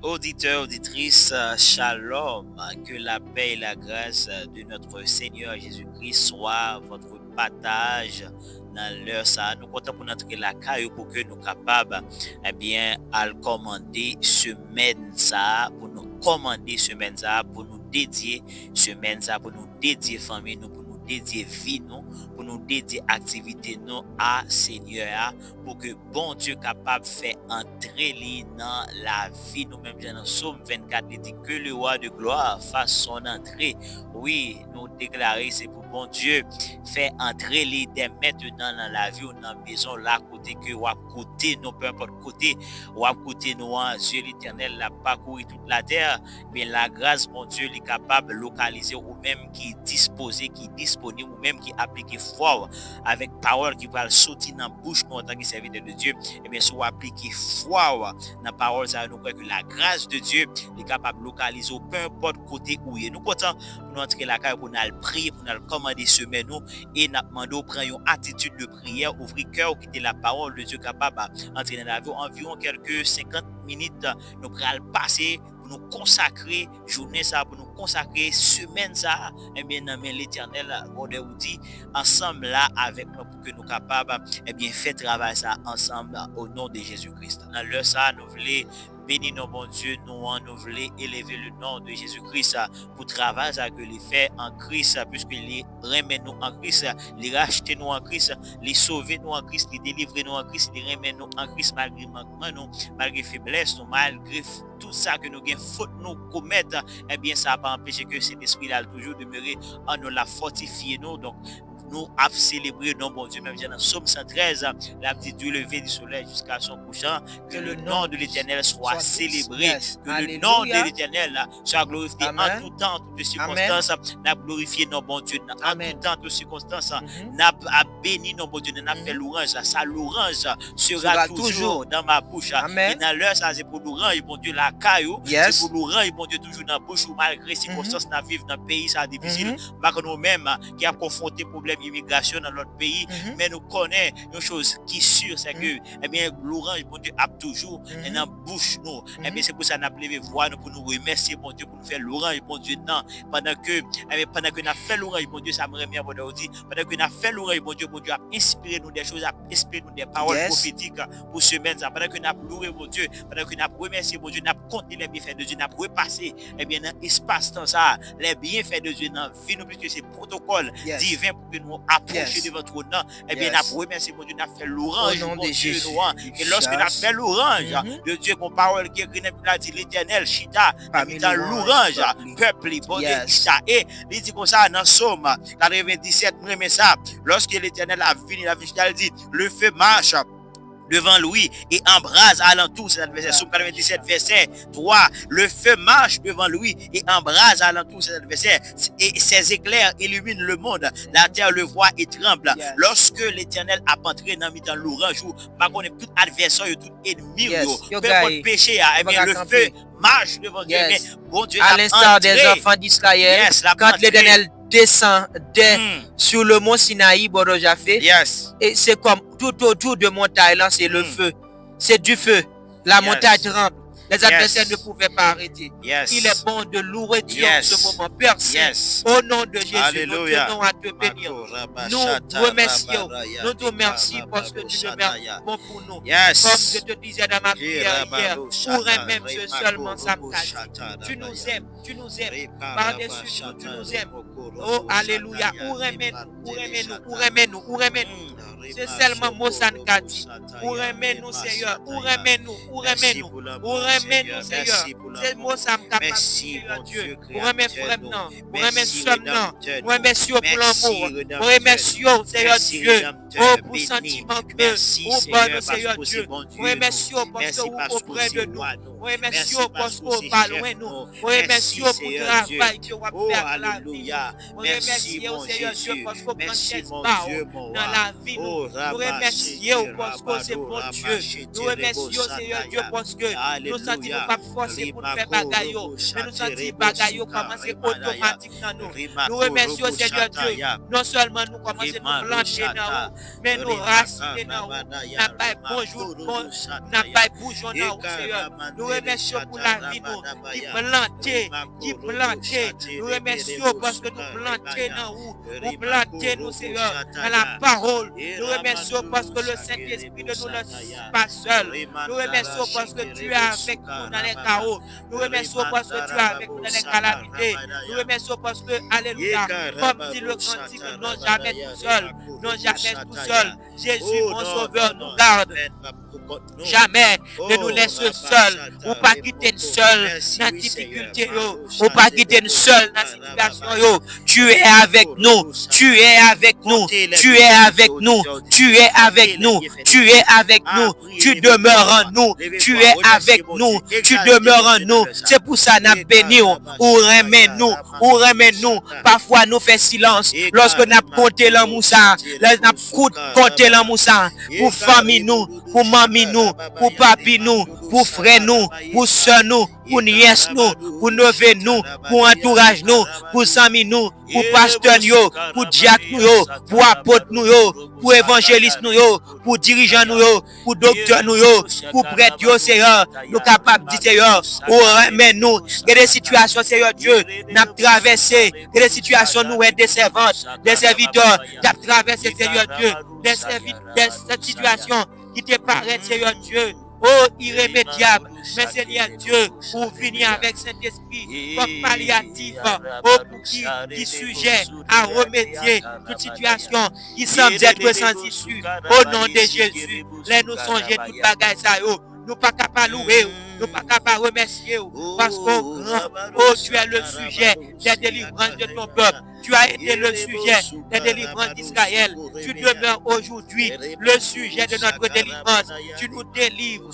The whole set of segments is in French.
Auditeurs, auditrices, shalom, que la paix et la grâce de notre Seigneur Jésus-Christ soient votre partage dans l'heure ça. Nous comptons pour notre la caille pour que nous capables, à le commander semaine ça, pour nous commander semaine ça, pour nous dédier semaine ça, pour nous dédier famille, nous, pour nous dédier vie, nous, pour nous dédier activité, nous, à Seigneur, pour que bon Dieu capable de faire entrer dans la vie. Nous-mêmes, dans Somme 24, il dit que le roi de gloire fasse son entrée. Oui, nous déclarer, c'est pour bon Dieu faire entrer les dès maintenant dans la vie ou dans la maison, là, côté que ou à côté, non, peu importe côté, ou à côté, nous, en Dieu l'éternel, l'a parcouru toute la terre, mais la grâce, mon Dieu, est capable de localiser ou même qui est disposé, qui est disponible, ou même qui applique fort avec parole qui va sortir dans la bouche nous en tant que serviteur de Dieu, et bien, soit appliquer fort dans la parole, ça nous croit que la grâce de Dieu est capable de localiser peu importe côté où il est. Nous comptons pour nous entrer la carrière, pour nous prier, pour nous commander semaine nous, et nous demandons prendre une attitude de prière, ouvrir cœur, quitter la parole de Dieu capable d'entrer dans la vie. Environ quelques 50 minutes, nous allons passer pour nous consacrer journée ça, pour nous consacrer semaine ça, et bien l'éternel vous dit ensemble là avec nous pour que nous capables faire travail ça ensemble au nom de Jésus-Christ. Dans l'heure ça, nous voulons bénir nos bon Dieu, nous voulons élever le nom de Jésus-Christ pour travail que les fait en Christ, puisqu'il remet nous en Christ, les racheter nous en Christ, les sauver nous en Christ, les délivrer nous en Christ, les remet nous en Christ malgré manquement nous, malgré faiblesse nous, malgré tout ça que nous avons faute nous commettre, eh bien ça va pas empêcher que cet esprit-là toujours demeurer en nous, la fortifier nous. Donc nous avons célébré non bon Dieu, même dans Somme 113, la petite du lever du soleil jusqu'à son couchant, que le nom de l'Éternel soit célébré, que le nom de l'Éternel soit glorifié en tout temps, en toutes circonstances. N'a glorifié non bon Dieu en tout temps, en toutes circonstances. N'a béni non bon Dieu, n'a fait l'orange, sa louange sera toujours dans ma bouche. Et dans l'heure ça c'est pour l'orange, bon Dieu la caillou, c'est pour l'orange, bon Dieu toujours dans la bouche, malgré circonstances n'a vivre dans le pays ça difficile, pas que nous-mêmes qui a confronté problème immigration dans notre pays, mais nous connaissons une chose qui est sûre, c'est que l'orange, bon Dieu, a toujours dans la bouche nous. C'est pour ça qu'on a levé voix nous pour nous remercier, bon Dieu, pour nous faire l'orange, bon Dieu, non. Pendant que nous avons fait l'orange, bon Dieu, ça me remet, bon Dieu, pendant que nous avons fait l'orange, bon Dieu, a inspiré nous des choses, a inspiré nous des paroles prophétiques pour semaine. Pendant que nous avons loué, bon Dieu, pendant que nous avons remercié, bon Dieu, nous avons compté les bienfaits de Dieu, nous avons repassé, dans l'espace-temps, ça, les bienfaits de Dieu dans la vie, puisque c'est protocole divin pour que nous approcher de votre nom. Nous remercier mon Dieu, nous fait l'orange, mon Dieu, et lorsque nous fait l'orange, de Dieu, mon parole qui est écrit dit l'éternel, Chita, dans l'orange, peuple, bon Dieu, Chita. Et il dit comme ça dans Somme 97, ça, lorsque l'éternel a fini la vie, il dit, le feu marche devant lui et embrase alentour, c'est l'adversaire. Somme 97, verset 3. Le feu marche devant lui et embrase alentour, c'est l'adversaire. Et ses éclairs illuminent le monde. La terre le voit et tremble. Lorsque l'Éternel a entré dans l'orange, par contre, tout adversaire, tout ennemi, peu importe péché, le feu marche devant Dieu. Bon Dieu, à l'instar des enfants d'Israël, quand l'Éternel descendait sur le mont Sinaï, Borojafé, et c'est comme tout autour de montagne, là, c'est le feu. C'est du feu. La montagne tremble. Les adversaires ne pouvaient pas arrêter. Il est bon de louer Dieu en ce moment. Merci. Au nom de Jésus, nous tenons à te bénir. Nous remercions. Nous te remercions parce que tu demeures bon pour nous. Comme je te disais dans ma prière hier, pour un même Dieu seulement ça me dit. Tu nous aimes. Tu nous aimes. Par-dessus tout, tu nous aimes. Oh, alléluia. Où remets-nous. C'est seulement Mosankati. Où remets-nous, Seigneur. Où remets-nous, Seigneur. C'est Mosankati, Seigneur Dieu. Où remercions vraiment. Où remercions non. Où remercions pour l'amour. Où remercions, Seigneur Dieu. Oh, pour sentiment que. Oh, bon, Seieur Dieu. Où remercions parce que vous auprès de nous. Où remercions parce que vous pas loin nous. Où remercions pour le travail que vous avez fait à la vie. Où remercions, Seigneur Dieu, parce que vous prenez dans la vie. Nous remercions parce que c'est bon Dieu. Nous remercions, Seigneur Dieu, parce que nous sentons pas forcer pour nous faire bagaille. Mais nous sentons bagaille commencer automatique dans nous. Nous remercions, Seigneur Dieu. Non seulement nous commençons à nous plancher dans nous, mais nous raciner dans nous. N'a pas bonjour, n'a pas bougeons dans nous, Seigneur. Nous Nous remercions pour la vie qui plantait. Nous remercions parce que nous plantons dans vous. Vous plantez nous, Seigneur, dans la parole. Nous remercions parce que le Saint-Esprit ne nous laisse pas seul. Nous remercions parce que tu es avec nous dans les chaos. Nous remercions parce que tu es avec nous dans les calamités. Nous remercions parce que, alléluia, comme dit le cantique, non jamais tout seul. Non jamais tout seul. Jésus, mon sauveur, nous garde. Jamais ne nous laisse seul. Ou pas quitter seul dans la difficulté. Ou pas quitter seul dans la situation. Tu es avec nous. Tu es avec nous. Tu es avec nous. Tu es avec nous. Tu es avec nous. Tu demeures en nous. Tu es avec nous. Tu demeures en nous. C'est pour ça que nous bénissons. Ou remet nous. Ou remet nous. Parfois nous fait silence. Lorsque nous avons compté la moussa. Lorsque nous avons compté la moussa. Pour famille nous. Pour mamie nous. Pour papi nous. Pour frère nous. Pour soeur nous. Pour nièce nous. Pour neveu nous. Pour entourage nous. Pour amis nous. Pour pasteur nous. Pour diacre nous. Pour apôtre nous. Pour évangéliste nous. Pour dirigeant nous. Pour docteur nous. Pour prêtre Seigneur. Nous capables de dire Seigneur. Mais nous. Il y a des situations Seigneur Dieu. Nous avons traversé. Il y a des situations nous des servantes. Des serviteurs. Nous avons traversé Seigneur Dieu. Des situations qui te paraissent Seigneur Dieu. Oh, irrémédiable, mais Seigneur Dieu, pour venir avec Saint-Esprit comme palliatif, oh, pour qui sujet à remédier toute situation qui semble être sans issue. Au nom de Jésus, laisse-nous songer toute bagaille ça, nous pas capables de louer, nous pas capables de remercier, parce qu'au grand, oh, tu es le sujet des délivrances de ton peuple. Tu as été le sujet des délivrances d'Israël. Tu demeures aujourd'hui le sujet de notre délivrance. Tu nous délivres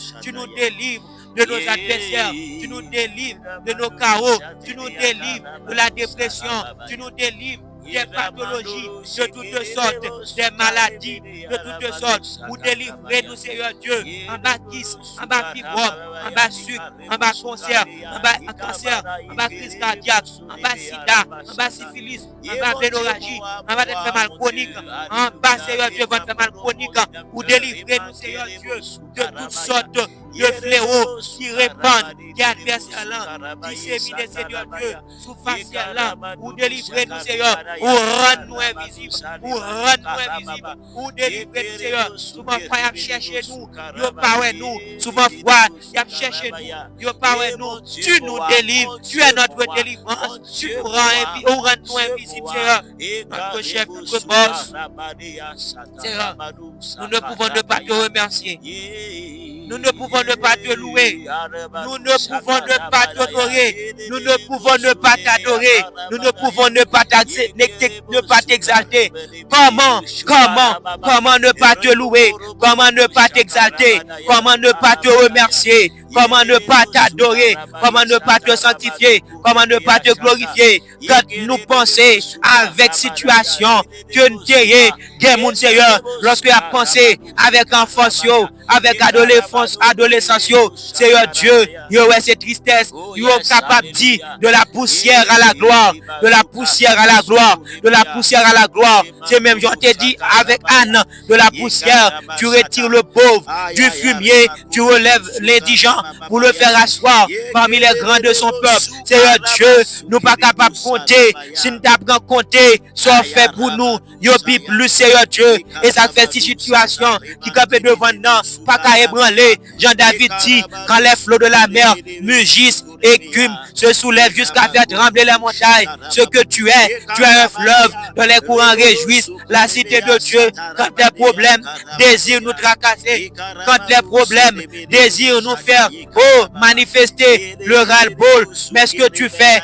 de nos adversaires. Tu nous délivres de nos chaos. Tu nous délivres de la dépression. Tu nous délivres des pathologies de toutes sortes, des maladies de toutes sortes. Vous délivrez nous, Seigneur Dieu, en bas kiss, en bas fibrome, en bas sucre, en bas cancer, en bas crise cardiaque, en bas sida, en bas syphilis, en bas bénorragie, en bas de mal chronique, en bas, Seigneur Dieu, votre mal chronique. Vous délivrez nous, Seigneur Dieu, de toutes sortes de fléaux qui répandent, qui adversaires là, qui séminent, Seigneur Dieu, sous facial là. Vous délivrez nous, Seigneur. Ou rendre-nous invisibles, ou rendre-nous invisibles, ou délivrer-nous, Seigneur. Souvent, foi, il a cherché nous, il pas nous. Souvent, foi, il a cherché nous, il pas nous. Tu nous délivres, tu es notre délivrance, tu nous rends invisibles, Seigneur. Notre chef, notre boss, Seigneur, nous ne pouvons ne pas te remercier. Nous ne pouvons ne pas te louer. Nous ne pouvons ne pas t'honorer. Nous ne pouvons ne pas t'adorer. Nous ne pouvons ne pas t'exalter. Comment ne pas te louer? Comment ne pas t'exalter? Comment ne pas te remercier? Comment ne pas t'adorer? Comment ne pas te sanctifier? Comment ne pas te glorifier? Quand nous pensons avec situation que nous avons, Seigneur, lorsque nous avons pensé avec enfance, avec adolescence, Seigneur Dieu, c'est tristesse, nous sommes capables de dire de la poussière à la gloire, de la poussière à la gloire, de la poussière à la gloire. C'est même, je t'ai dit avec Anne, de la poussière, tu retires le pauvre du fumier, tu relèves l'indigent pour le faire asseoir parmi les grands de son peuple. Seigneur Dieu, nous pas capables de compter, si nous t'avons compté, soit fait pour nous, yo plus, Seigneur Dieu, et ça fait cette situation qui campent devant nous, pas qu'à ébranler. Jean-David dit, quand les flots de la mer mugissent, écument, se soulèvent jusqu'à faire trembler les montagnes. Ce que tu es un fleuve dont les courants réjouissent la cité de Dieu. Quand les problèmes désirent nous tracasser, quand les problèmes désirent nous faire, manifester le ras-le-bol, mais ce que tu fais,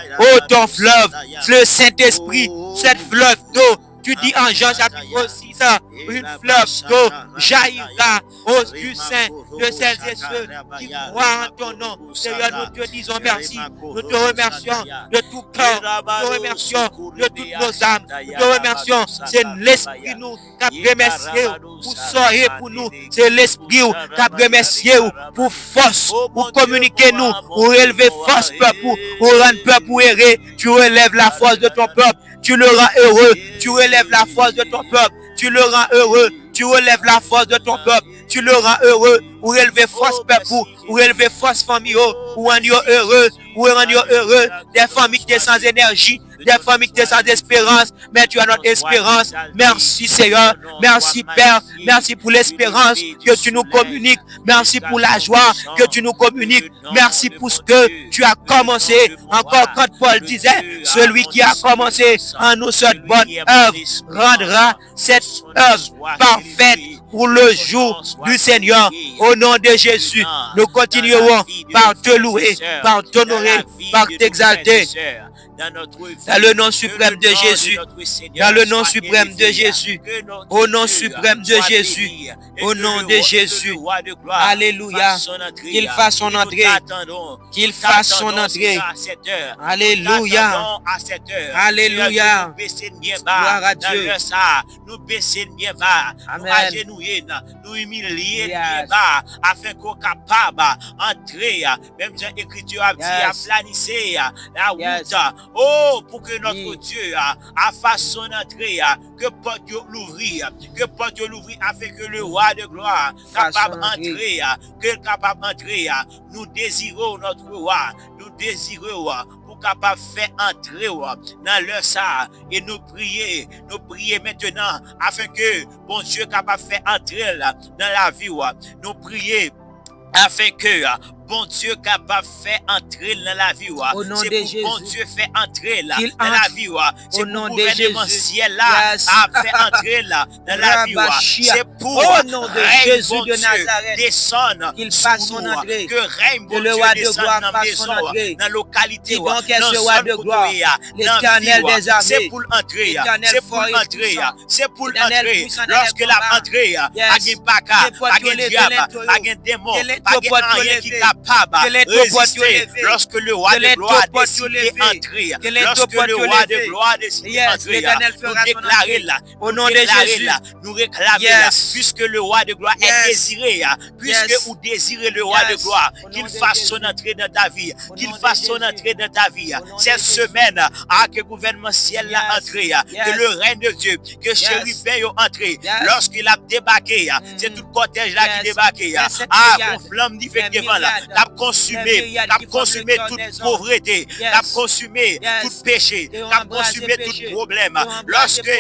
ton fleuve, le Saint-Esprit, cette fleuve d'eau, tu dis en Jean chapitre 6, une fleuve d'eau jaillira aux yeux saints de celles et ceux qui croient en ton nom. Seigneur, nous te disons merci. Nous te remercions de tout cœur. Nous te remercions de toutes nos âmes. Nous te remercions. C'est l'Esprit nous qui a remercié pour sortir pour nous. C'est l'Esprit qui a remercié pour force, pour communiquer nous, pour élever force peuple, pour rendre peuple pour errer. Tu relèves la force de ton peuple. Tu le rends heureux. Tu relèves la force de ton peuple. Tu le rends heureux. Tu relèves la force de ton peuple. tu le rends heureux, ou relever force peuple, ou relever force famille, ou rendre heureux, ou rendre heureux, des familles qui sont sans énergie, des familles qui sont sans espérance, mais tu as notre espérance. Merci Seigneur, merci Père, merci pour l'espérance que tu nous communiques, merci pour la joie que tu nous communiques, merci pour ce que tu as commencé. Encore quand Paul disait, celui qui a commencé en nous cette bonne œuvre rendra cette œuvre parfaite pour le jour du Seigneur. Au nom de Jésus, nous continuerons par te louer, par t'honorer, par t'exalter. Dans le nom suprême de Jésus, dans le nom suprême de Jésus, au nom suprême de Jésus, au nom de Jésus, alléluia, qu'il fasse son entrée, qu'il fasse son entrée, alléluia, alléluia, gloire à Dieu, nous baisser bien bas, nous agenouiller, nous humilier afin qu'on capable entrer, même dans l'écriture a dit, à planisser la route. Oh, pour que notre Dieu a fasse son entrée, que porte l'ouvrir, afin que le roi de gloire capable d'entrer, nous désirons notre roi, nous désirons pour capable faire entrer dans leur ça et nous prier maintenant afin que bon Dieu capable faire entrer dans la vie, nous prier afin que bon Dieu capable de faire entrer dans la vie. C'est pour bon Dieu faire entrer là dans la vie. C'est pour le gouvernement ciel là à faire entrer là dans la vie. C'est pour au nom de Jésus bon de Nazareth descendre qu'il fasse son entrée. Que règne bon le Dieu roi de descende gloire dans la fasse son maison, entrée. dans la localité. Qui donc est ce roi de gloire? L'Éternel des armées. C'est pour entrer. C'est pour entrer. C'est pour entrer. Lorsque la entrée, à Gimpaka, à Gimdiab, à Gindémon, à rien qui est capable de résister lorsque le roi de gloire décide d'entrer. Lorsque le roi de gloire décide d'entrer, nous déclarer là, au nom de Jésus, nous réclamer là, puisque le roi de gloire est désiré, puisque vous désirez le roi de gloire, qu'il fasse son entrée dans ta vie, qu'il fasse son entrée dans ta vie. Cette semaine, que le gouvernement ciel l'a entré, que le règne de Dieu, que chérubin est entré, lorsqu'il a débarqué, c'est tout le cortège là qui débarqué, mon flamme dit fait devant là, t'as consumé toute pauvreté, t'as consumé tout péché, t'as consumé tout problème. Lorsque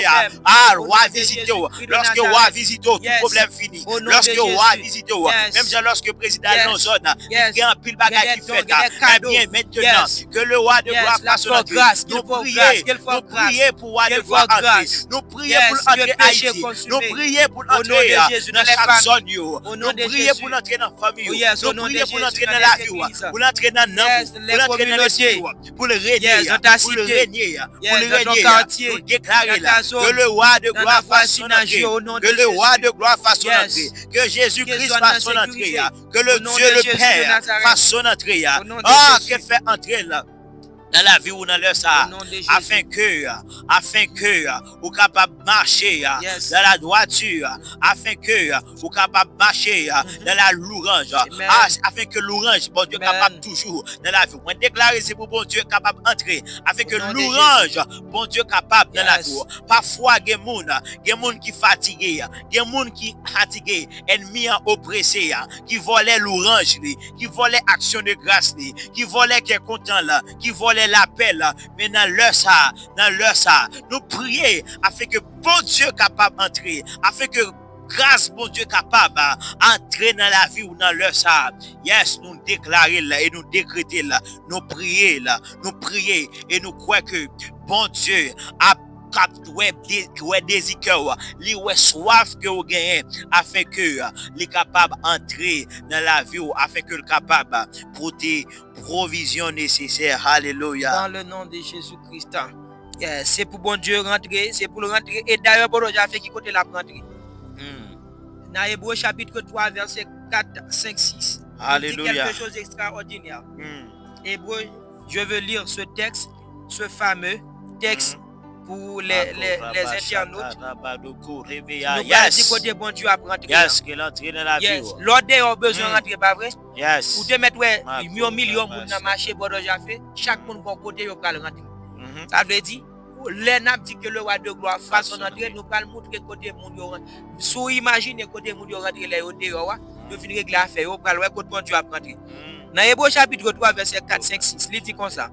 roi visite, lorsque roi visite, tout problème fini. Lorsque roi visite, même lorsque le président dans zone, il y a un pile bagage qui fait, eh bien maintenant que le roi de gloire fasse son entrée. Nous prions pour roi de gloire entrer. Nous prions pour entrer Haïti. Nous prions pour entrer dans chaque zone. Nous prions pour entrer dans la famille. Nous prions pour entrer dans la vie, pour entrer dans l'esprit, pour le régner, pour déclarer que le roi de gloire fasse son entrée, que le roi de gloire fasse son entrée, que Jésus-Christ fasse son entrée, que le Dieu le Père fasse son entrée, que fait entrer là dans la vie ou dans leur ça, afin que vous capable marcher dans la droiture, afin que vous capable marcher dans la louange, afin que louange, bon Dieu capable toujours dans la vie. On déclare c'est pour bon Dieu capable entrer, afin que louange, bon Dieu capable dans la vie. Parfois, il y a des gens qui fatigués, des gens qui fatigués, ennemis oppressés, qui volaient louange, qui volaient action de grâce, qui volaient qui est content là, qui volaient l'appel, mais dans leur ça, nous prions afin que bon Dieu capable d'entrer, afin que grâce bon Dieu capable d'entrer dans la vie ou dans leur ça. Yes, nous déclarer là et nous décréter là, nous prier là, nous prier et nous croire que bon Dieu a li wè soif que vous gagnez afin que les capable entrer dans la vie afin que le capable pour des provisions nécessaires. Alléluia. Dans le nom de Jésus-Christ. C'est pour bon Dieu rentrer, c'est pour le rentrer. Et d'ailleurs, bon Dieu a fait qui côté la rentrer. Dans Hébreux chapitre 3 verset 4, 5, 6. Alléluia. Il dit quelque chose d'extraordinaire. Hébreux, je veux lire ce texte, ce fameux texte pour les internautes. Côté bon Dieu a rentrer. Yes, qu'il entre dans la vie. L'ordre a besoin de rentrer, pas vrai? Yes. Pour te mettre millions pour dans marché bon Dieu a fait, chaque monde bon côté yo pral rentrer. Ça veut dire L'un dit que le roi de gloire fasse son entrée, nous allons montrer côté monde. Sous imaginer côté monde rentrer les dehors, nous finir régler affaire, on va le côté Dieu a rentrer. Dans Hébreux chapitre 3 verset 4 5 6, il dit comme ça.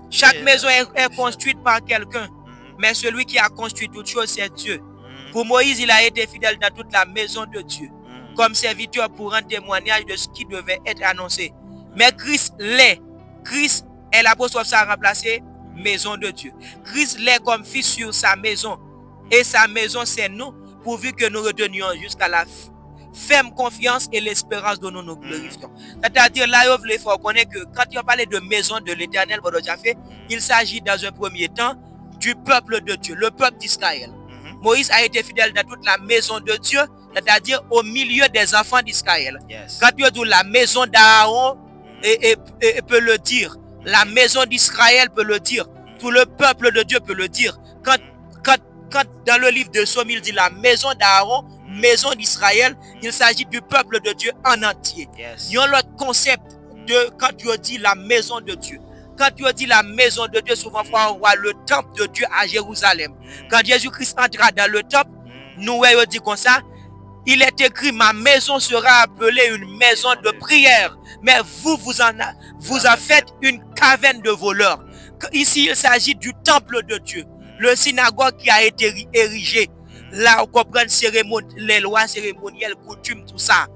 Chaque maison est construite par quelqu'un, mais celui qui a construit toute chose c'est Dieu. Pour Moïse, il a été fidèle dans toute la maison de Dieu, comme serviteur pour rendre témoignage de ce qui devait être annoncé. Mais Christ est l'apôtre ça a remplacé maison de Dieu. Christ l'est comme fils sur sa maison. Et sa maison, c'est nous, pourvu que nous retenions jusqu'à la ferme confiance et l'espérance dont nous nous glorifions. C'est-à-dire, là, il faut connaître que quand il a parlé de maison de l'Éternel, il s'agit dans un premier temps du peuple de Dieu, le peuple d'Israël. Moïse a été fidèle dans toute la maison de Dieu, c'est-à-dire au milieu des enfants d'Israël. Quand il dit la maison d'Aaron, et peut le dire. La maison d'Israël peut le dire. Tout le peuple de Dieu peut le dire. Quand dans le livre de Somme, il dit la maison d'Aaron, maison d'Israël, il s'agit du peuple de Dieu en entier. Il y a l'autre concept de quand Dieu dit la maison de Dieu. Quand Dieu dit la maison de Dieu, souvent on voit le temple de Dieu à Jérusalem. Quand Jésus-Christ entra dans le temple, nous voyons dit comme ça, il est écrit, ma maison sera appelée une maison de prière. Mais vous en faites une caverne de voleurs. Ici, il s'agit du temple de Dieu. Le synagogue qui a été érigé. Là, on comprend les lois cérémonielles, coutumes, tout ça.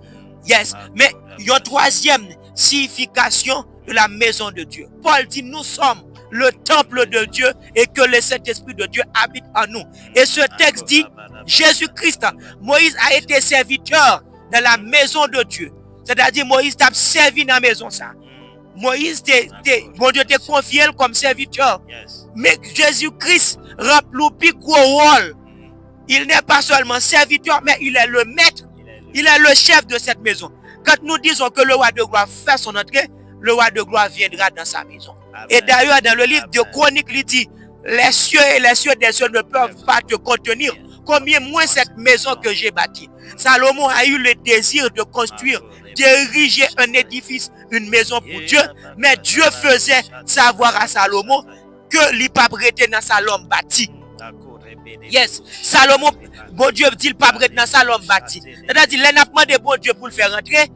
Yes. Mais il y a une troisième signification de la maison de Dieu. Paul dit, nous sommes le temple de Dieu et que le Saint-Esprit de Dieu habite en nous. Et ce texte dit, Jésus-Christ, Moïse a été serviteur dans la maison de Dieu. C'est-à-dire, Moïse t'a servi dans la maison, ça. Moïse, bon Dieu t'a confié comme serviteur. Mais Jésus-Christ remplit plus gros rôle. Il n'est pas seulement serviteur, mais il est le maître. Il est le chef de cette maison. Quand nous disons que le roi de gloire fait son entrée, le roi de gloire viendra dans sa maison. Et d'ailleurs, dans le livre de Chroniques, il dit, les cieux et les cieux des cieux ne peuvent pas te contenir. Combien moins cette maison que j'ai bâtie. Salomon a eu le désir de construire, d'ériger un édifice, une maison pour Dieu. Mais Dieu faisait savoir à Salomon que il pas prêté dans sa l'homme bâti. Yes, Salomon, bon Dieu dit il pas prêté dans sa l'homme bâti. C'est-à-dire, il a demandé bon Dieu pour le faire rentrer.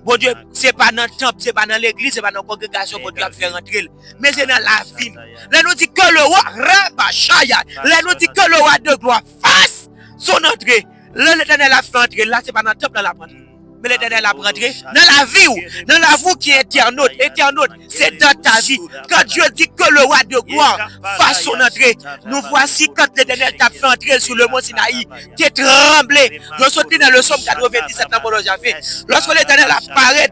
Bon Dieu, c'est pas dans le temple, c'est pas dans l'église, c'est pas dans la congrégation que Dieu a fait rentrer. Mais c'est dans la vie. Là, nous dit que le roi Rabachaya, là, nous dit que le roi de gloire fasse son entrée. Là, l'Éternel a fait entrer. Là, c'est pas dans le temple, dans la prendre. Mais l'Éternel a rentré dans la vie, dans la vie qui est éternelle. Éternelle, c'est dans ta vie. Quand Dieu dit que le roi de gloire fasse son entrée, nous voici quand l'Éternel t'a fait entrer sur le mont Sinaï, qui est tremblé. Nous sommes dans le psaume 97, lorsque l'Éternel apparaît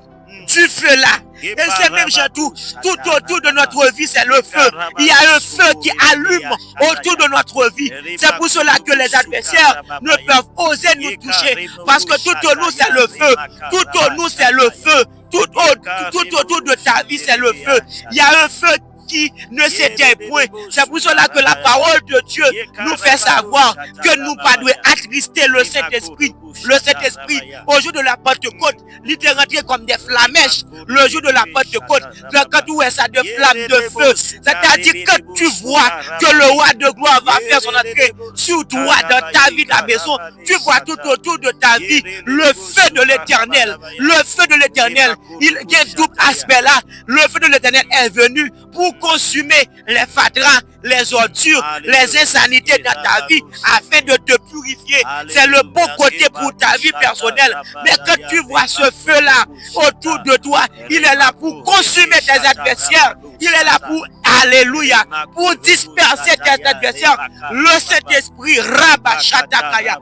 du feu là. Et c'est même tout autour de notre vie, c'est le feu. Il y a un feu qui allume autour de notre vie. C'est pour cela que les adversaires ne peuvent oser nous toucher. Parce que tout autour de nous, c'est le feu. Tout autour de nous, c'est le feu. Tout autour de ta vie, c'est le feu. Il y a un feu qui ne s'éteint point. C'est pour cela que la parole de Dieu nous fait savoir que nous ne devons pas attrister le Saint-Esprit. Le Saint-Esprit, au jour de la Pentecôte, il était rentré comme des flamèches. Le jour de la Pentecôte, quand tu vois ça, de flammes de feu, c'est-à-dire que tu vois que le roi de gloire va faire son entrée sur toi, dans ta vie, ta maison, tu vois tout autour de ta vie le feu de l'Éternel. Le feu de l'Éternel, il y a un double aspect là. Le feu de l'Éternel est venu pour consumer les fatras, les ordures, les insanités dans ta vie, afin de te purifier. C'est le bon côté pour ta vie personnelle. Mais quand tu vois ce feu-là autour de toi, il est là pour consumer tes adversaires. Il est là pour, alléluia, pour disperser tes adversaires. Le Saint-Esprit, Rabba Shatakaya,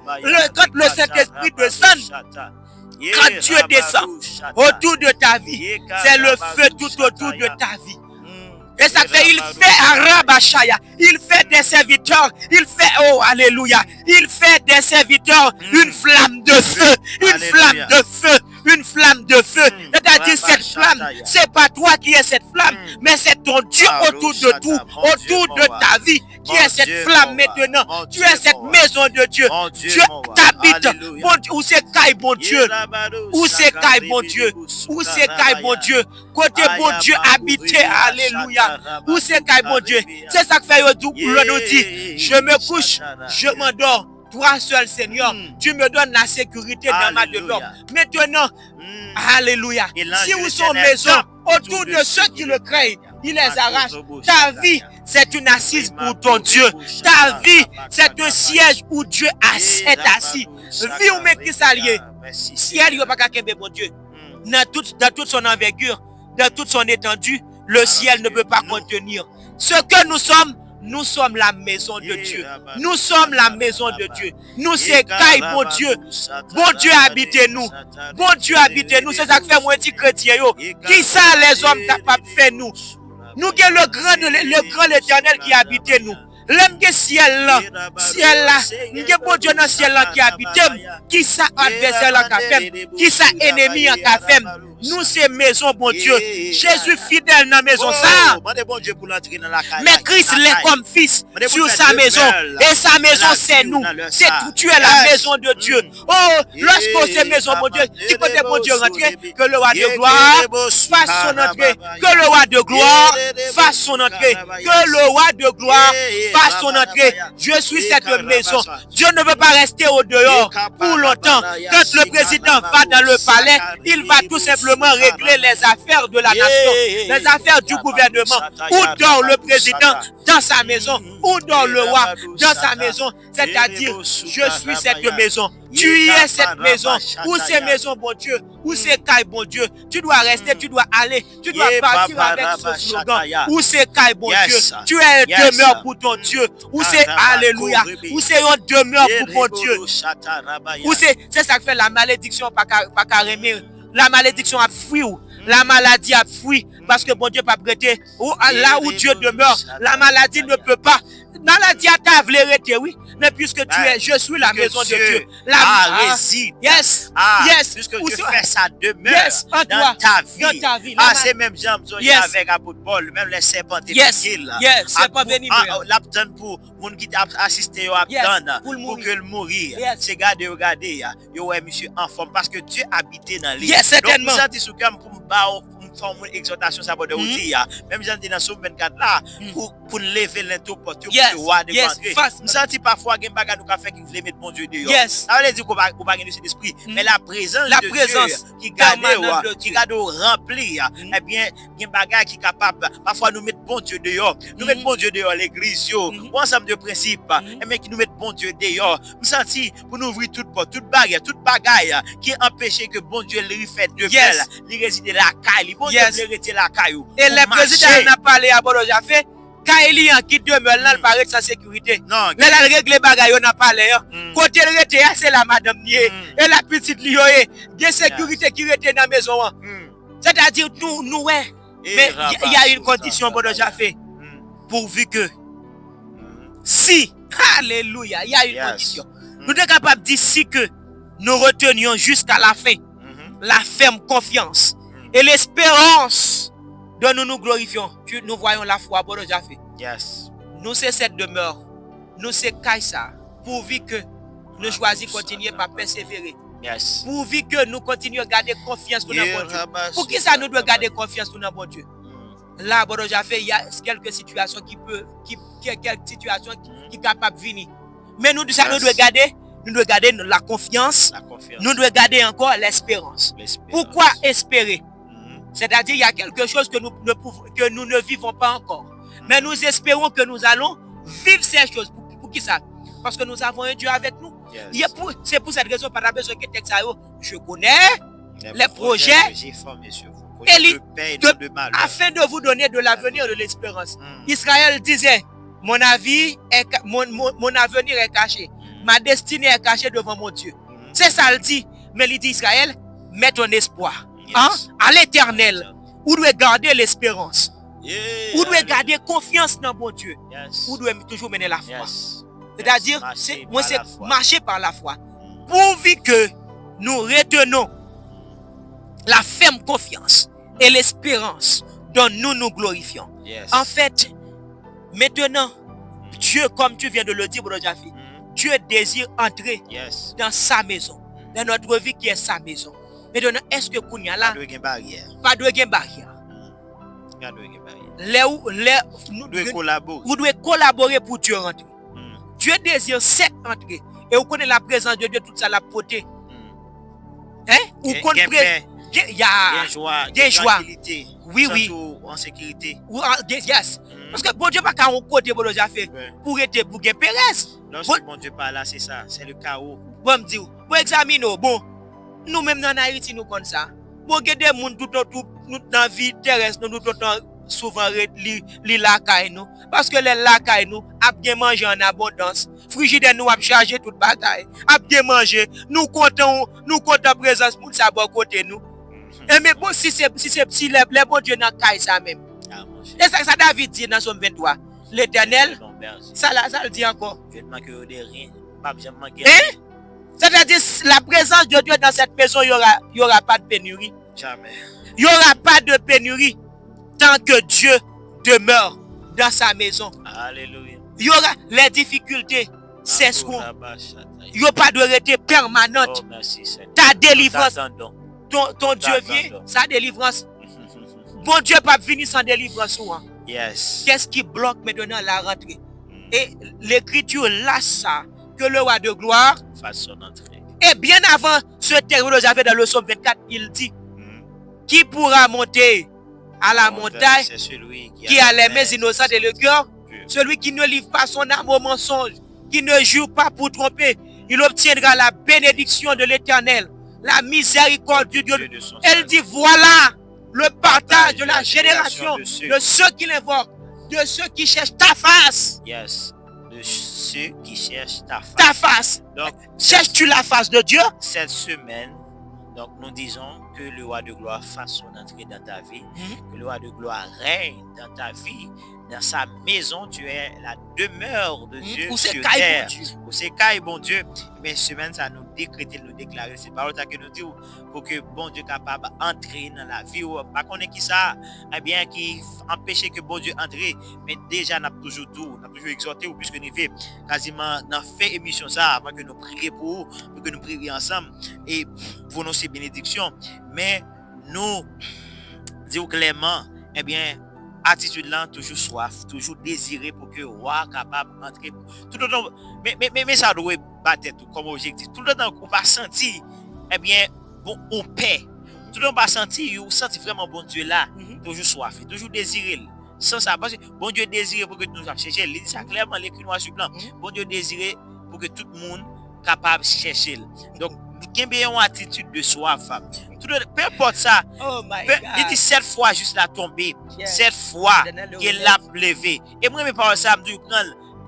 quand le Saint-Esprit descend, quand Dieu descend autour de ta vie, c'est le feu tout autour de ta vie. Et ça fait, il fait Arabashaya, il fait des serviteurs, il fait, oh alléluia, il fait des serviteurs une flamme de feu, une flamme de feu, une flamme de feu. C'est-à-dire cette flamme, c'est pas toi qui es cette flamme, mais c'est ton Dieu autour de tout, autour de ta vie, qui est cette flamme maintenant. Tu es cette maison de Dieu. Dieu t'habite. Bon Dieu, où c'est caille, bon Dieu? Où c'est caille, bon Dieu? Où c'est caille, bon Dieu? Côté bon Dieu habité, alléluia. Où c'est caille, bon Dieu? C'est ça que fait tout le nous dit. Je me couche, je m'endors. Toi seul, Seigneur, tu me donnes la sécurité dans ma demeure. Maintenant, alléluia. Si vous sont maison, autour de ceux qui le craignent, il les arrache. Ta vie, c'est une assise pour ton Dieu. Ta vie, c'est un siège où Dieu est assis. Vie ou mais qui s'allie. Ciel, il n'y a pas qu'un bon Dieu. Dans toute son envergure, dans toute son étendue, le ciel ne peut pas contenir. Ce que nous sommes la maison de Dieu. Nous sommes la maison de Dieu. Nous c'est caille, bon Dieu. Bon Dieu habitez-nous. Bon Dieu habitez-nous. C'est ça que fait moi petit chrétien. Qui ça les hommes capables de faire nous? Nous avons le grand l'éternel qui habite nous. L'homme qui ciel là, nous avons bon Dieu dans le ciel là qui habite. Qui ça adversaire là qui fait? Qui ça ennemi qui fait? Nous c'est maison bon Dieu. Jésus fidèle dans la maison ça. Mais Christ l'est comme fils sur sa maison. Et sa maison c'est nous. C'est tout. Tu es la maison de Dieu. Oh, lorsque c'est maison bon Dieu, qui côté bon Dieu rentrer, que le roi de gloire fasse son entrée. Que le roi de gloire fasse son entrée. Que le roi de gloire fasse son entrée. Je suis cette maison. Dieu ne veut pas rester au dehors pour longtemps. Quand le président va dans le palais, il va tout simplement régler les affaires de la nation, les affaires du gouvernement. Où dort le président? Dans sa maison. Où dort le roi? Dans sa maison. C'est-à-dire, je suis cette maison. Tu es cette maison. Où c'est maison, bon Dieu? Où c'est caille, bon Dieu? Tu dois rester, tu dois aller, tu dois partir avec ce slogan. Où c'est caille, bon Dieu? Tu es demeure pour ton Dieu. Où c'est alléluia? Où c'est une demeure pour mon Dieu? Où c'est ça que fait la malédiction par carrément. La malédiction a fui, la maladie a fui, parce que bon Dieu pas prêté. Là où Dieu demeure, la maladie ne peut pas. Maladie a t'avléré, oui. Mais puisque tu es, je suis la maison de Dieu. La réside. Yes. Puisque Dieu fait sa demeure dans ta vie. C'est même gens avec apôtre Paul, même les serpents venus. Serpents venus. L'abdon pour moun qui t'a assisté au abdon pour que le mourir. C'est regarder, yo ouais monsieur en forme parce que Dieu habitait dans lui. Yes, certainement. Donc, vous sous cœur pour forme exhortation ça pour dire même gens dans Somme 24 là pour lever l'into pour le roi de nous senti parfois gen bagay nous ka fait qui veut mettre bon Dieu dehors. Ça veut dire qu'on va gagner cet esprit mais la présence de Dieu qui garde remplir eh bien gen bagay qui capable parfois nous mettre bon Dieu dehors. Nous mettre bon Dieu dehors l'église yo un ensemble de principes mais qui nous mettent bon Dieu dehors. Nous senti pour nous ouvrir toute porte, toute bagay qui empêcher que bon Dieu lui fait de belle, lui résider la caille. Et le président n'a pas parlé à Bodo Jafé, quand il y a qui demeure là, il paraît sans sécurité. Non, mais la règle bagaille, on n'a pas parlé. Côté le rete, c'est la madame Nié. Et la petite Lioé, il y a sécurité qui rete dans la maison. C'est-à-dire, nous, ouais. Mais il y a une condition, Bodo Jafé. Pourvu que, si, alléluia, il y a une condition. Nous sommes capables d'ici que nous retenions jusqu'à la fin la ferme confiance. Et l'espérance dont nous nous glorifions, nous voyons la foi, Bodo Jafé. Nous c'est cette demeure, nous c'est Kaïsa, pourvu que nous choisissons continuer par persévérer. Pourvu que nous continuons à garder confiance pour notre Dieu. Pour qui ça nous doit garder confiance pour notre Dieu? Là, Bodo Jafé, il y a quelques situations qui sont capables de venir. Mais nous, ça nous doit garder. Nous devons garder la confiance. Nous devons garder encore l'espérance. Pourquoi espérer? C'est-à-dire il y a quelque chose que nous ne vivons pas encore. Mais nous espérons que nous allons vivre ces choses. Pour qui ça? Parce que nous avons un Dieu avec nous. C'est pour cette raison, par la besoin que je connais les projets afin de vous donner de l'avenir et de l'espérance. Israël disait, mon avenir est caché. Ma destinée est cachée devant mon Dieu. C'est ça le dit. Mais il dit Israël, mets ton espoir à l'éternel. Vous devez garder l'espérance. Vous devez garder confiance dans mon Dieu. Vous devez toujours mener la foi. C'est-à-dire, c'est marcher par la foi. Pourvu que nous retenons la ferme confiance et l'espérance dont nous nous glorifions. Yes. En fait, maintenant, Dieu, comme tu viens de le dire, Brother Jaffe, Dieu désire entrer Yes. dans sa maison, dans notre vie qui est sa maison. Maintenant, est-ce que Kounia là, Pas de barrière. pas de barrière? Pas de barrière. Nous devons collaborer. vous devez collaborer pour Dieu rentrer. Dieu désire cette entrée. Et vous connaissez la présence de Dieu, tout ça, la beauté. Hein? Vous connaissez. Il y a joie, tranquillité. Oui, oui. En sécurité. Yes. Parce que bon Dieu pas qu'à un côté pour déjà fait pour être pour gagner Pérez. Lorsque bon Dieu parle là, c'est ça, c'est le chaos. Bon me dire, pour examiner bon, nous même dans Haïti nous comme ça. Bon il y a des monde tout dans la vie terrestre nous tout souvent li la caille nous parce que les la caille nous a bien manger en abondance. Frigidaire nous a chargé toute bataille. A bien manger, nous comptons présence pour ça bon côté nous. Et mais bon si les bon Dieu dans caille ça même. Et ça David dit dans Somme 23. L'Éternel, ça le dit encore. Je ne manque de rien. Pas jamais manquer. C'est-à-dire la présence de Dieu dans cette maison, il y aura pas de pénurie. Jamais. Il n'y aura pas de pénurie tant que Dieu demeure dans sa maison. Alléluia. Il y aura les difficultés, cesseront. Il n'y aura pas de réalité permanente. Oh, merci, ta délivrance. Ton Dieu vient, sa délivrance. Bon Dieu pas venir sans délivrance. Yes. Qu'est-ce qui bloque maintenant la rentrée? Et l'écriture lâche ça, que le roi de gloire fasse son entrée. Et bien avant ce texte, vous avez dans le psaume 24, il dit qui pourra monter à la montagne, c'est celui qui a les mains innocentes et le cœur, celui qui ne livre pas son âme au mensonge, qui ne jure pas pour tromper, il obtiendra la bénédiction de l'Éternel, la miséricorde du Dieu. Elle dit voilà le partage de la génération de ceux qui l'invoquent, de ceux qui cherchent ta face. Yes. De ceux qui cherchent ta face. Ta face. Donc, cherches-tu la face de Dieu? Cette semaine, donc nous disons que le roi de gloire fasse son entrée dans ta vie, que le roi de gloire règne dans ta vie, dans sa maison, tu es la demeure de Dieu sur terre. Où c'est caille, bon Dieu. Mais semaine, ça nous décréter, nous déclarer, c'est parole que nous disons pour que bon Dieu capable d'entrer dans la vie. Pas qu'on est qui ça, eh bien, qui empêche que bon Dieu entre, mais déjà, n'a toujours dit, n'a toujours exhorté, puisque nous fait quasiment dans fait émission ça, avant que nous prions pour que nous prions ensemble et pour nos bénédictions. Mais nous disons clairement, eh bien, attitude là, toujours soif, toujours désiré pour que le roi capable d'entrer. Tout le temps, mais ça doit battre tout comme objectif. Tout le temps qu'on va sentir, eh bien, bon, on paie. Tout le temps on va sentir, on sent vraiment bon Dieu là, toujours soif, toujours désiré. Sans ça, parce que bon Dieu désiré pour que nous cherchions. Il dit ça clairement, l'écrit noir sur blanc. Bon Dieu désiré pour que tout le monde capable de chercher. Donc, il y a une attitude de soif. Peu importe ça. Oh my God. Il dit 7 fois juste la tomber. 7 fois qu'il l'a levé. Et moi, mes parents, ça me dit,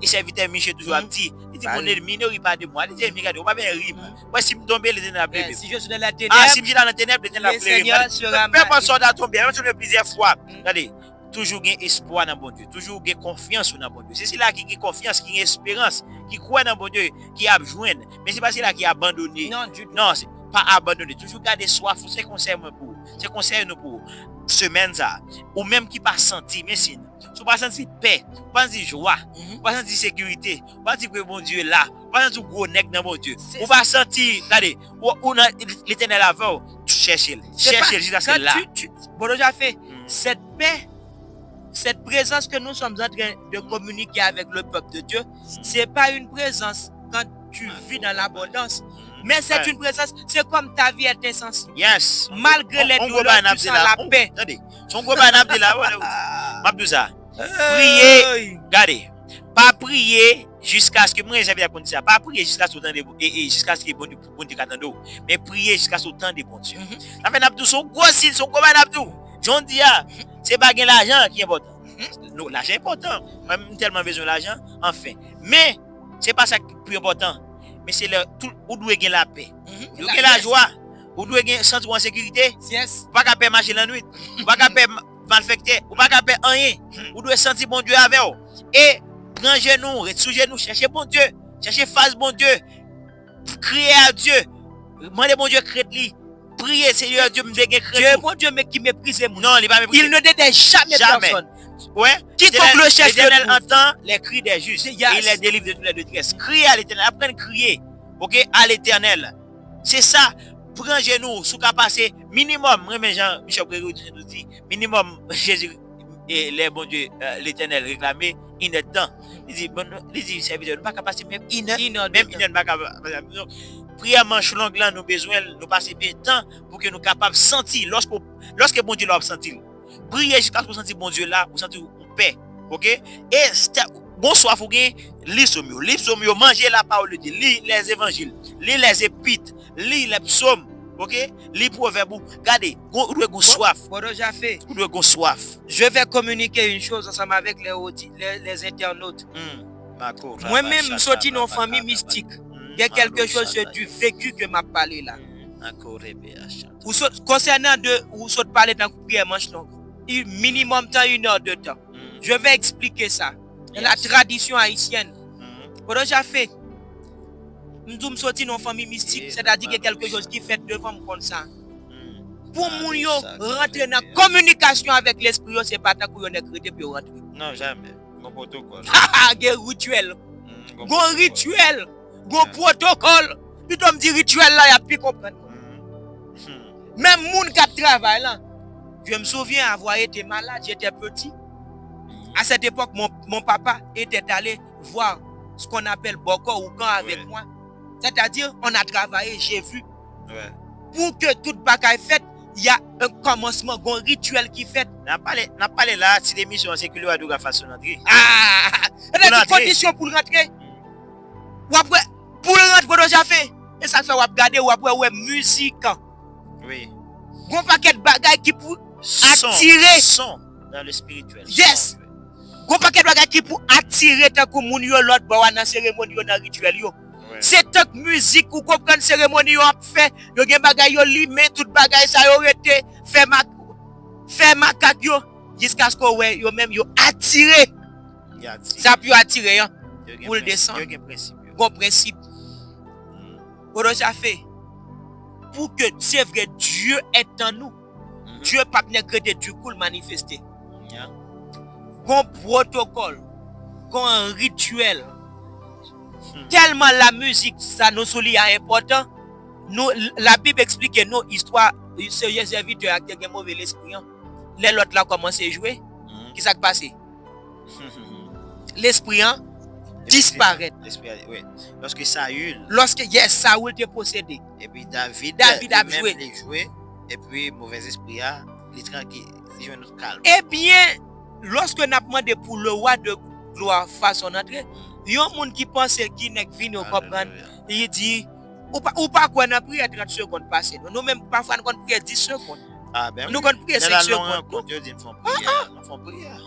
et serviteur Michel toujours a dit, il dit, mon ennemi ne rit pas de moi. Il dit, mais regarde, on va bien rire. Moi, si je tombe, les ténèbres la lever. Si je suis dans la ténèbre, si je suis dans la ténèbre, les ténèbres la lever. Peu importe ça, on tombe, même si on plusieurs fois. Regardez. Toujours gain espoir dans bon Dieu, toujours gain confiance dans bon Dieu. C'est là qui a confiance, qui a espérance, qui croit dans bon Dieu, qui a besoin. Mais c'est pas là qui a abandonné. Non, c'est pas abandonné. Toujours garder soif, c'est conseil pour. C'est conseil nous pour semaine ça. Ou même qui pas senti mais si tu pas senti paix, pas senti joie, pas senti sécurité, pas senti que bon Dieu est là, pas senti gros nèg dans bon Dieu. Ou pas senti, regardez, ou l'Éternel avant, tu cherches jusqu'à ce là. Bon déjà fait cette paix. Cette présence que nous sommes en train de communiquer avec le peuple de Dieu, c'est pas une présence quand tu vis dans l'abondance, mais c'est une présence, c'est comme ta vie est insensible. Yes. Malgré les douleurs, tu sens la paix. Attendez, son gros banab de là, Mabdouza. Priez, regardez, pas prier jusqu'à ce que moi j'avais à ça, pas prier jusqu'à ce temps de et jusqu'à ce que bon Dieu t'attende, mais prier jusqu'à ce temps de bon Dieu. Ça fait Nabdou son gros signe, son gros banabdou. John dit c'est pas l'argent qui est important. Non, l'argent est important. Même tellement besoin de l'argent, enfin. Mais c'est pas ça qui est plus important. Mais c'est tout où doit gagner la paix. Où doit la joie. Où doit gagner sentir en sécurité. Yes. Pas qu'à paix marcher la nuit. Pas qu'à paix malfecter. Ou pas qu'à paix rien. Où doit sentir bon Dieu avec vous. Et prendre genou, sous genou, chercher bon Dieu, chercher face bon Dieu. Crier à Dieu. Demandez bon Dieu créer lui. prier, Seigneur Dieu, me Dieu est bon Dieu, mais qui méprise mon. Non, il va mépriser. Il ne dédaine jamais personne. Ouais. Quiconque le cherche, l'Éternel entend les cris des justes. Et il les délivre de toutes les détresses. Criez à l'Éternel. Apprenez à crier. Ok? À l'Éternel. C'est ça. Prends genou, sous qu'à passer minimum. Moi, Jean-Michel Grégory nous dit minimum Jésus et les bon Dieu, l'Éternel réclamé une heure de temps. Il dit serviteur, nous pas qu'à passer même une heure, même une heure, pas qu'à passer. Prière manche longue là, nous besoin, nous passer bien de temps pour que nous capables de sentir lorsque bon Dieu l'a senti. Priez jusqu'à ce que vous sentiez bon Dieu là, vous sentez en paix. OK? Et bonsoir, vous avez l'ipsomio, manger la parole de Dieu, lire les évangiles, lire les épîtres, lire les psaumes. OK? Lire proverbes. Regardez, vous devez avoir soif. Vous devez avoir soif. Je vais communiquer une chose ensemble avec les internautes. Moi-même, je suis dans une famille mystique. Il y a quelque chose du vécu que m'a parlé là. Concernant vous parlez dans la prière manche longue. Minimum temps, 1 heure de temps. Je vais expliquer ça. La tradition haïtienne. Pendant que j'ai fait, nous sommes dans une famille mystique, c'est-à-dire qu'il y a quelque chose qui fait devant moi comme ça. Pour nous rentrer dans la communication avec l'esprit, ce n'est pas tant qu'on est créé pour rentrer. Non, jamais. Bon protocole. Il y a un rituel. Un rituel. Un protocole. Puis tu me dis rituel là, il y a plus comprendre. Même les gens qui travaillent là. Je me souviens avoir été malade, j'étais petit. À cette époque, mon papa était allé voir ce qu'on appelle Boko ou Kan avec moi. C'est-à-dire, on a travaillé, j'ai vu. Pour que toute bagaille faite, il y a un commencement, un rituel qui fait. On a parlé là, si l'émission c'est que le de la façon d'entrer. Il y a des conditions pour rentrer. Ou après, pour rentrer, déjà fait. Et ça fait, ou regarder, ou après, ouais, musique. Oui. Un paquet de bagailles qui pour attirer. Son dans le spirituel. Yes. Un paquet de bagailles qui pour attirer tant que moun yo l'autre dans la cérémonie dans le rituel yo. C'est tant que musique ou comprendre cérémonie yo a fait, yo gen bagay yo li mais tout bagay ça yo rete fait macaque yo jusqu'à ce que ouais yo même yo attiré. Ça peut attirer hein pour le descendre. Bon principe. Pour ça fait pour que c'est vrai Dieu est en nous. Dieu pas négrer du coup le manifester. Bon protocole, un rituel. Tellement la musique, ça nous souligne important. La Bible explique que nos histoires, sérieux serviteurs avec un mauvais esprit. Les autres là commencent à jouer. Qu'est-ce qui s'est passé? L'esprit disparaît. Oui. Lorsque Saül. Saül était possédé. Et puis David a joué. Et puis mauvais esprit il tranquille, il joue notre calme. Eh bien, lorsque nous avons demandé pour le roi de gloire faire son entrée, il y a un monde qui pense qu'il n'est venu au comprendre. Il dit, ou pas qu'on a pris 30 secondes passées. Nous même parfois nous avons pris 10 secondes. Nous avons pris 5 secondes. Nous faisons prière.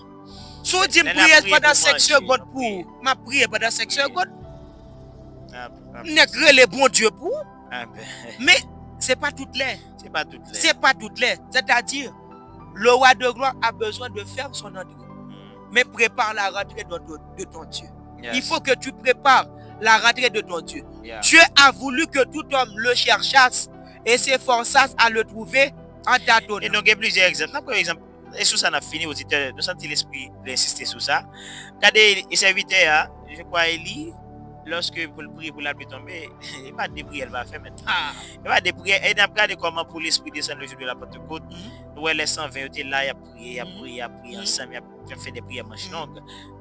Si on dit prière pendant 5 secondes pour, ma prière pendant 5 secondes, n'est le bon Dieu pour. Mais ce n'est pas toutes les. C'est pas toutes les. C'est-à-dire, le roi de gloire a besoin de faire son entrée. Mais prépare la rentrée de ton Dieu. Il faut que tu prépares la rentrée de ton Dieu. Dieu a voulu que tout homme le cherchasse et s'efforçasse à le trouver en tâtonnant. Et nous avons plusieurs exemples. Par exemple, et sur ça, on a fini, nous sentons l'esprit d'insister sur ça. Regardez, les serviteurs, je crois, Élie, lorsque pour le prier pour la pluie tomber, il n'y a pas de prière, elle va faire maintenant. Il n'y a pas de prière. Et nous regardons comment pour l'esprit descendre le jour de la Pentecôte. Nous, les 120 étaient là, il a prié ensemble, il a fait des prières manches longues.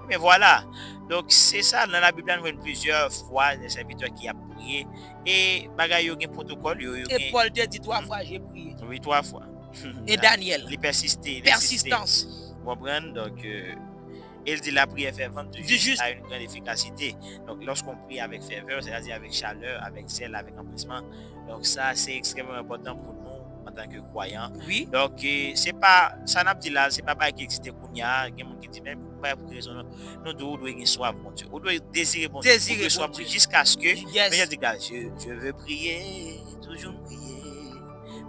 Mais voilà. Donc, c'est ça, dans la Bible, nous voyons plusieurs fois des serviteurs qui ont prié. Et, il y a un protocole. Et Paul te dit 3 fois, j'ai prié. Oui, 3 fois. Et Daniel. Il persistait. Persistance. Vous comprenez? Donc, il dit la prière fervente juste a une grande efficacité. Donc, lorsqu'on prie avec ferveur, c'est-à-dire avec chaleur, avec zèle, avec empressement, donc ça, c'est extrêmement important pour nous en tant que croyants. Oui. Donc, c'est pas, ça n'a pas dit là, c'est pas qui existe pour nous. Il y a des gens qui disent, même pour raison, nous devons avoir soif, mon Dieu. Nous devons désirer, bon Dieu. Jusqu'à ce que, je veux prier, toujours prier.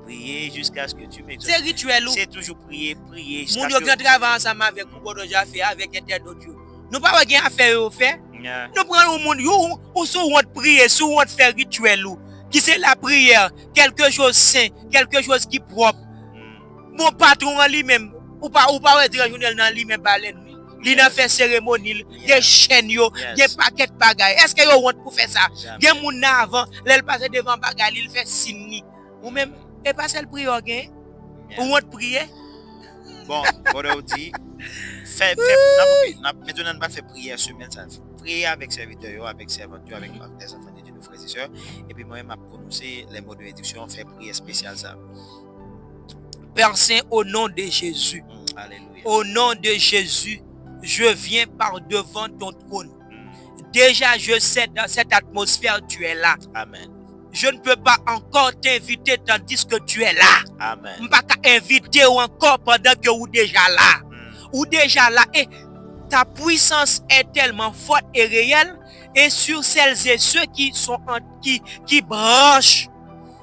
Prier jusqu'à ce que tu m'exauces. C'est rituel. C'est toujours prier. Mon Dieu, quand travaille ensemble avec vous, qu'on déjà fait avec Éternel Dieu. Nous pas rien à faire au fait. Nous prenons le monde, ou soit on prier, soit on fait rituel. qui c'est la prière, quelque chose saint, quelque chose qui propre. Mon patron en lui-même, ou pas dire journal dans lui-même baleine. Il a fait cérémonie, des chaînes, des paquets de bagages. Est-ce que vous honte pour faire ça? Des gens avant, il passe devant bagages, il fait signe. Ou même, et pas celle prière, ou honte prier? Bon, on dit, maintenant, on va faire prière semaine, ça. Prier avec serviteurs, avec servantes, avec les enfants de nos frères et sœurs. Et puis moi-même, je prononcer les mots de bénédiction, faire prière spéciale, ça. Père Saint, au nom de Jésus. Alléluia. Au nom de Jésus, je viens par devant ton trône. Déjà, je sais dans cette atmosphère, tu es là. Amen. Je ne peux pas encore t'inviter tandis que tu es là. Amen. Je ne peux pas t'inviter encore pendant que vous déjà là. Ou déjà là. Et ta puissance est tellement forte et réelle. Et sur celles et ceux qui sont qui branchent,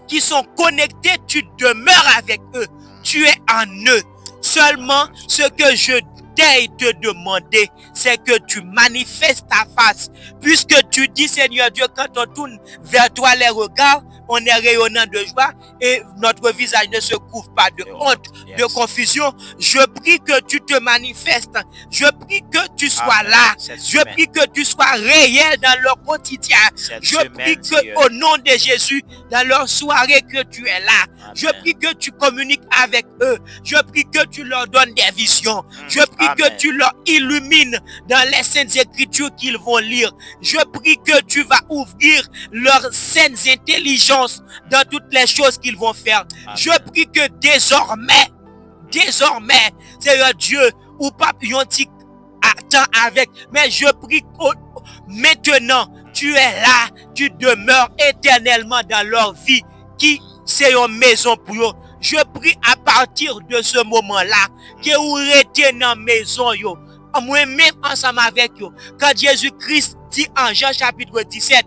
qui sont connectés, tu demeures avec eux. Tu es en eux. Seulement, ce que je t'ai te demander, c'est que tu manifestes ta face. Puisque tu dis, Seigneur Dieu, quand on tourne vers toi les regards, on est rayonnant de joie et notre visage ne se couvre pas de honte, de confusion. Je prie que tu te manifestes. Je prie que tu sois là. Je prie que tu sois réel dans leur quotidien. Je prie que au nom de Jésus, dans leur soirée, que tu es là. Je prie que tu communiques avec eux. Je prie que tu leur donnes des visions. Je prie que tu leur illumines dans les saintes écritures qu'ils vont lire. Je prie que tu vas ouvrir leurs saines intelligences dans toutes les choses qu'ils vont faire. Amen. Je prie que désormais, Seigneur Dieu, ou pas attends avec, mais je prie que maintenant, tu es là, tu demeures éternellement dans leur vie, qui c'est une maison pour eux. Je prie à partir de ce moment-là, que vous restez dans la maison, moi-même ensemble avec vous. Quand Jésus-Christ dit en Jean chapitre 17,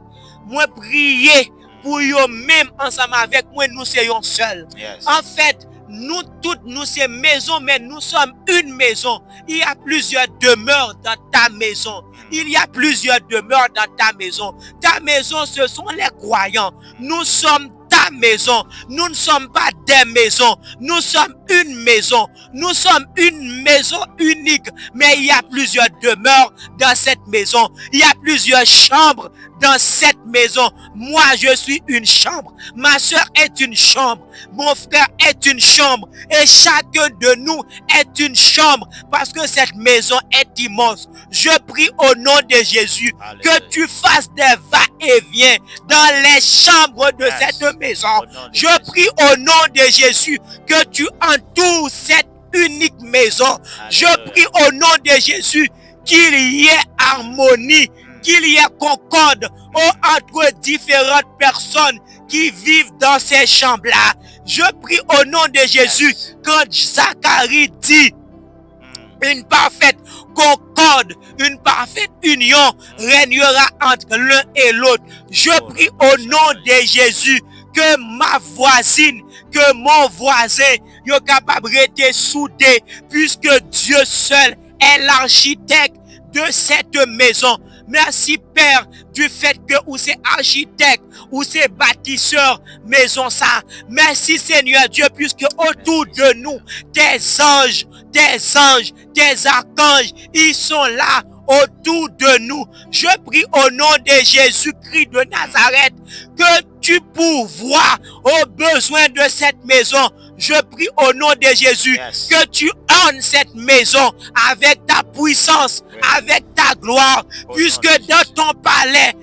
moi prier pour eux même ensemble avec moi, nous soyons seuls. Yes. En fait, nous toutes, nous sommes maison, mais nous sommes une maison. Il y a plusieurs demeures dans ta maison. Il y a plusieurs demeures dans ta maison. Ta maison, ce sont les croyants. Nous sommes ta maison. Nous ne sommes pas des maisons. Nous sommes une maison. Nous sommes une maison unique. Mais il y a plusieurs demeures dans cette maison. Il y a plusieurs chambres dans cette maison. Moi, je suis une chambre. Ma soeur est une chambre. Mon frère est une chambre. Et chacun de nous est une chambre. Parce que cette maison est immense. Je prie au nom de Jésus. Alléluia. Que tu fasses des va-et-vient dans les chambres de cette maison. Je prie au nom de Jésus que tu entoures cette unique maison. Alléluia. Je prie au nom de Jésus qu'il y ait harmonie, qu'il y ait concorde entre différentes personnes qui vivent dans ces chambres-là. Je prie au nom de Jésus, quand Zacharie dit une parfaite concorde, une parfaite union régnera entre l'un et l'autre. Je prie au nom de Jésus que ma voisine, que mon voisin, est capable d'être soudé, puisque Dieu seul est l'architecte de cette maison. Merci Père du fait que ou c'est architecte ou c'est bâtisseur maison ça. Merci Seigneur Dieu puisque autour de nous tes anges, tes archanges, ils sont là autour de nous. Je prie au nom de Jésus-Christ de Nazareth que tu pourvoies aux besoins de cette maison. Je prie au nom de Jésus que tu honnes cette maison avec ta puissance, avec ta gloire, puisque dans ton palais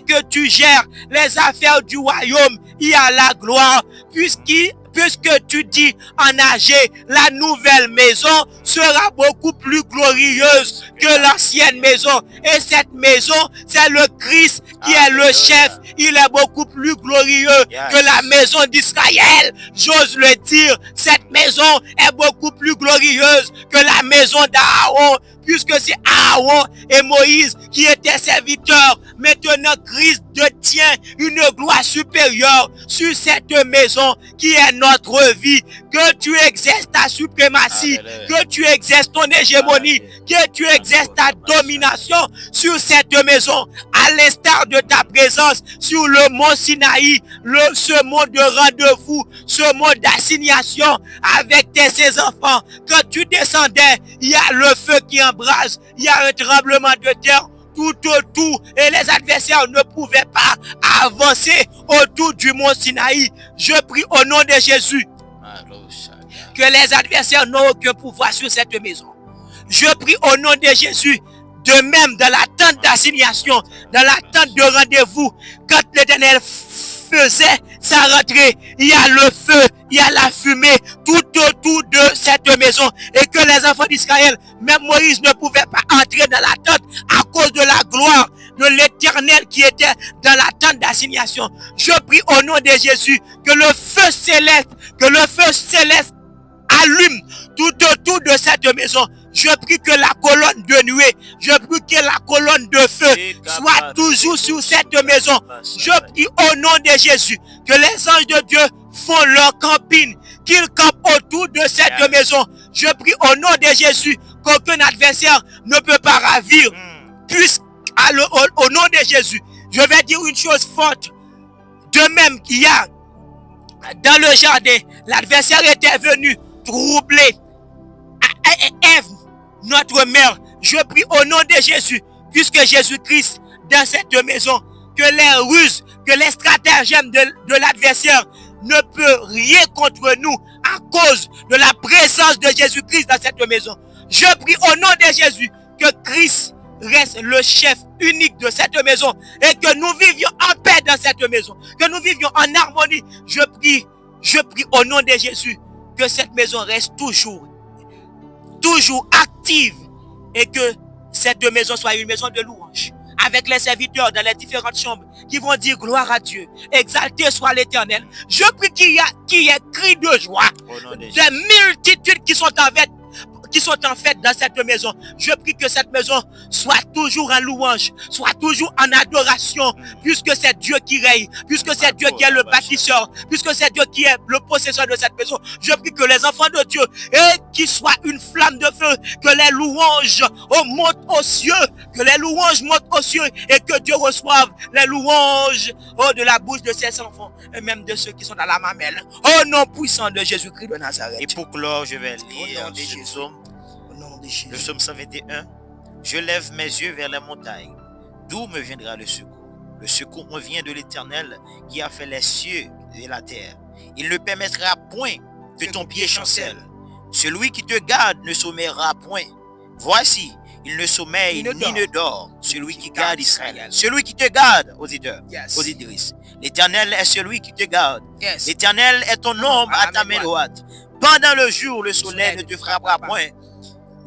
que tu gères, les affaires du royaume, il y a la gloire, puisque tu dis en Agé, la nouvelle maison sera beaucoup plus glorieuse que l'ancienne maison. Et cette maison, c'est le Christ qui est le chef. Il est beaucoup plus glorieux que la maison d'Israël. J'ose le dire, cette maison est beaucoup plus glorieuse que la maison d'Aaron, puisque c'est Aaron et Moïse qui étaient serviteurs. Maintenant, Christ détient une gloire supérieure sur cette maison qui est notre vie, que tu exerces ta suprématie, que tu exerces ton hégémonie, que tu exerces ta domination sur cette maison, à l'instar de ta présence sur le mont Sinaï, ce mont de rendez-vous, ce mont d'assignation avec ses enfants. Quand tu descendais, il y a le feu qui embrase, il y a un tremblement de terre tout autour et les adversaires ne pouvaient pas avancer autour du mont Sinaï. Je prie au nom de Jésus que les adversaires n'ont aucun pouvoir sur cette maison. Je prie au nom de Jésus, de même dans la tente d'assignation, dans la tente de rendez-vous, quand l'Éternel faisait sa rentrée, il y a le feu, il y a la fumée tout autour de cette maison, et que les enfants d'Israël, même Moïse ne pouvait pas entrer dans la tente à cause de la gloire de l'Éternel qui était dans la tente d'assignation. Je prie au nom de Jésus que le feu céleste allume tout autour de cette maison. Je prie que la colonne de nuée, je prie que la colonne de feu soit toujours sur cette maison. Je prie au nom de Jésus que les anges de Dieu font leur campine, qu'ils campent autour de cette maison. Je prie au nom de Jésus qu'aucun adversaire ne peut pas ravir. Au nom de Jésus, je vais dire une chose forte. De même qu'il y a dans le jardin, l'adversaire était venu troubler Ève, notre mère. Je prie au nom de Jésus, puisque Jésus-Christ dans cette maison, que les ruses, que les stratagèmes de l'adversaire ne peuvent rien contre nous à cause de la présence de Jésus-Christ dans cette maison. Je prie au nom de Jésus que Christ reste le chef unique de cette maison et que nous vivions en paix dans cette maison, que nous vivions en harmonie. Je prie au nom de Jésus que cette maison reste toujours active et que cette maison soit une maison de louange avec les serviteurs dans les différentes chambres qui vont dire gloire à Dieu, exalté soit l'Éternel. Je prie qu'il y ait cri de joie, des multitudes qui sont en fait dans cette maison. Je prie que cette maison soit toujours en louange, soit toujours en adoration, puisque c'est Dieu qui règne, puisque c'est Dieu qui est le bâtisseur, puisque c'est Dieu qui est le possesseur de cette maison. Je prie que les enfants de Dieu, et qu'il soit une flamme de feu, que les louanges montent aux cieux, que les louanges montent aux cieux, et que Dieu reçoive les louanges de la bouche de ses enfants, et même de ceux qui sont dans la mamelle. Au nom puissant de Jésus-Christ de Nazareth. Et pour clore, je vais lire le psaume 121. Je lève mes yeux vers les montagnes. D'où me viendra le secours? Le secours me vient de l'Éternel qui a fait les cieux et la terre. Il ne permettra point que ton pied chancelle. Celui qui te garde ne sommeillera point. Voici, il ne sommeille ni ne dort. Celui qui garde Israël. Celui qui te garde, auditrices. L'Éternel est celui qui te garde. L'Éternel est ton ombre à ta main droite. Pendant le jour, le soleil ne te frappera point,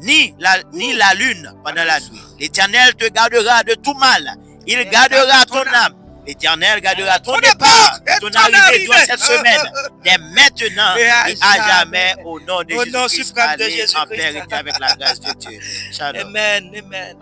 ni la lune pendant la nuit. L'Éternel te gardera de tout mal. Il gardera ton âme. L'Éternel gardera ton départ, ton arrivée dans cette semaine, dès maintenant et à jamais, au nom de Jésus-Christ. Allez en paix et avec la grâce de Dieu. Shalom. Amen.